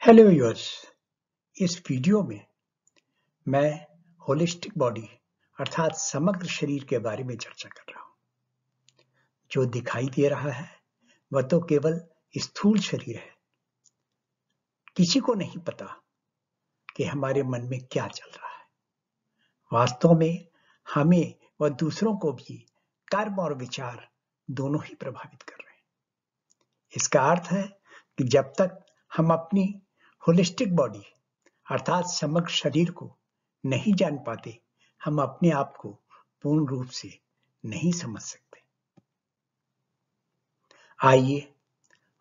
Hello viewers. इस video में मैं होलिस्टिक बॉडी अर्थात समग्र शरीर के बारे में चर्चा कर रहा हूं। जो दिखाई दे रहा है वह तो केवल स्थूल शरीर है। किसी को नहीं पता कि हमारे मन में क्या चल रहा है। वास्तव में हमें व दूसरों को भी कर्म और विचार दोनों ही प्रभावित कर रहे हैं। इसका अर्थ है कि जब तक हम अपनी होलिस्टिक बॉडी अर्थात समग्र शरीर को नहीं जान पाते, हम अपने आप को पूर्ण रूप से नहीं समझ सकते। आइए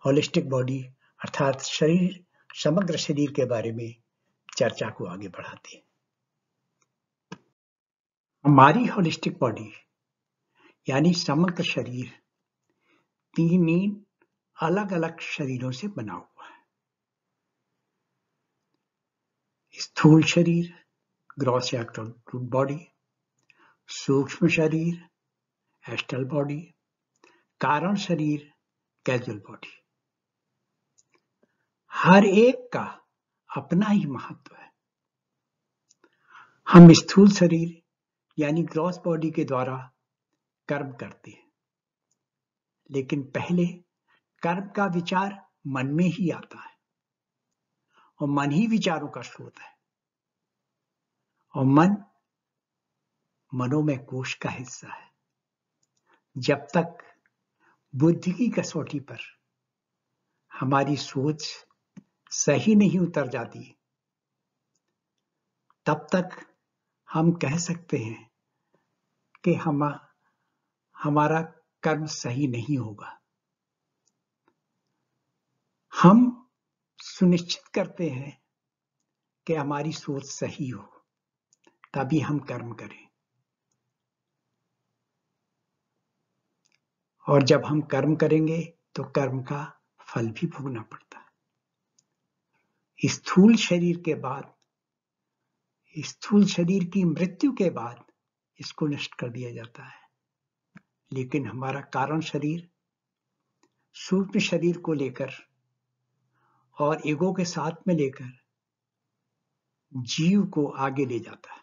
होलिस्टिक बॉडी अर्थात समग्र शरीर के बारे में चर्चा को आगे बढ़ाते हैं। हमारी होलिस्टिक बॉडी यानी समग्र शरीर 3 अलग अलग शरीरों से बना हुआ है। स्थूल शरीर ग्रॉस या रूट बॉडी, सूक्ष्म शरीर एस्ट्रल बॉडी, कारण शरीर कैजुअल बॉडी। हर एक का अपना ही महत्व है। हम स्थूल शरीर यानी ग्रॉस बॉडी के द्वारा कर्म करते हैं, लेकिन पहले कर्म का विचार मन में ही आता है और मन ही विचारों का स्रोत है और मन मनोमय कोश का हिस्सा है। जब तक बुद्धि की कसौटी पर हमारी सोच सही नहीं उतर जाती, तब तक हम कह सकते हैं कि हमारा कर्म सही नहीं होगा। हम सुनिश्चित करते हैं कि हमारी सोच सही हो, तभी हम कर्म करें। और जब हम कर्म करेंगे तो कर्म का फल भी भोगना पड़ता है। स्थूल शरीर की मृत्यु के बाद इसको नष्ट कर दिया जाता है, लेकिन हमारा कारण शरीर सूक्ष्म शरीर को लेकर और ईगो के साथ में लेकर जीव को आगे ले जाता है।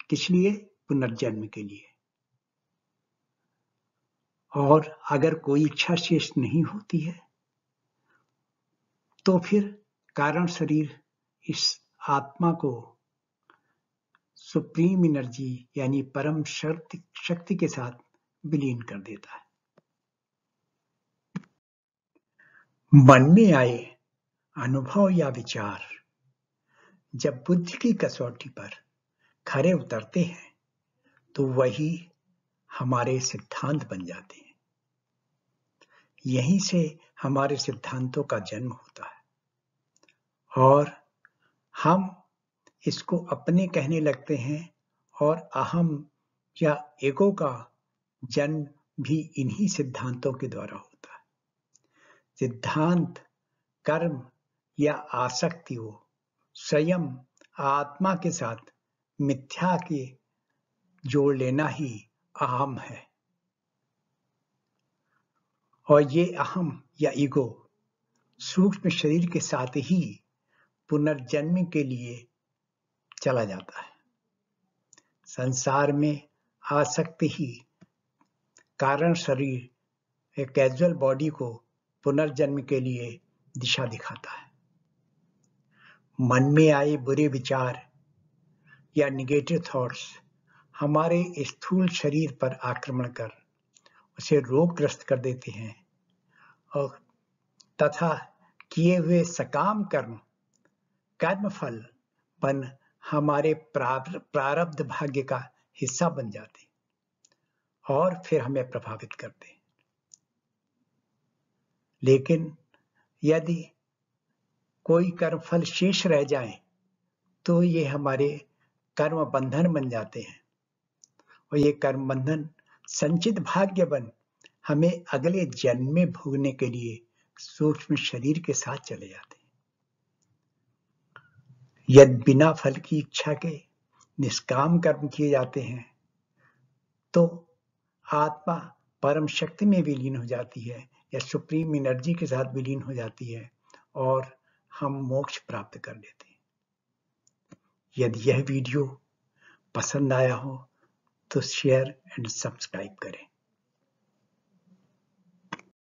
किस लिए? पुनर्जन्म के लिए। और अगर कोई इच्छा शेष नहीं होती है तो फिर कारण शरीर इस आत्मा को सुप्रीम एनर्जी यानी परम शक्ति के साथ विलीन कर देता है। मन में आए अनुभव या विचार जब बुद्धि की कसौटी पर खरे उतरते हैं तो वही हमारे सिद्धांत बन जाते हैं। यहीं से हमारे सिद्धांतों का जन्म होता है और हम इसको अपने कहने लगते हैं और अहम या ईगो का जन्म भी इन्हीं सिद्धांतों के द्वारा होता है। सिद्धांत कर्म या आसक्ति हो स्वयं आत्मा के साथ मिथ्या के जोड़ लेना ही अहम है और ये अहम या ईगो सूक्ष्म शरीर के साथ ही पुनर्जन्म के लिए चला जाता है। संसार में आसक्ति ही कारण शरीर एक कैजुअल बॉडी को पुनर्जन्म के लिए दिशा दिखाता है। मन में आए बुरे विचार या निगेटिव थॉट्स हमारे स्थूल शरीर पर आक्रमण कर उसे रोगग्रस्त कर देते हैं और तथा किए हुए सकाम कर्म फल बन हमारे प्रारब्ध भाग्य का हिस्सा बन जाते और फिर हमें प्रभावित करते। लेकिन यदि कोई कर्म फल शेष रह जाए तो ये हमारे कर्म बंधन बन जाते हैं और ये कर्म बंधन संचित भाग्य बन हमें अगले जन्म में भोगने के लिए सूक्ष्म शरीर के साथ चले जाते हैं। यदि बिना फल की इच्छा के निष्काम कर्म किए जाते हैं तो आत्मा परम शक्ति में विलीन हो जाती है या सुप्रीम एनर्जी के साथ विलीन हो जाती है और हम मोक्ष प्राप्त कर लेते हैं। यदि यह वीडियो पसंद आया हो तो शेयर एंड सब्सक्राइब करें।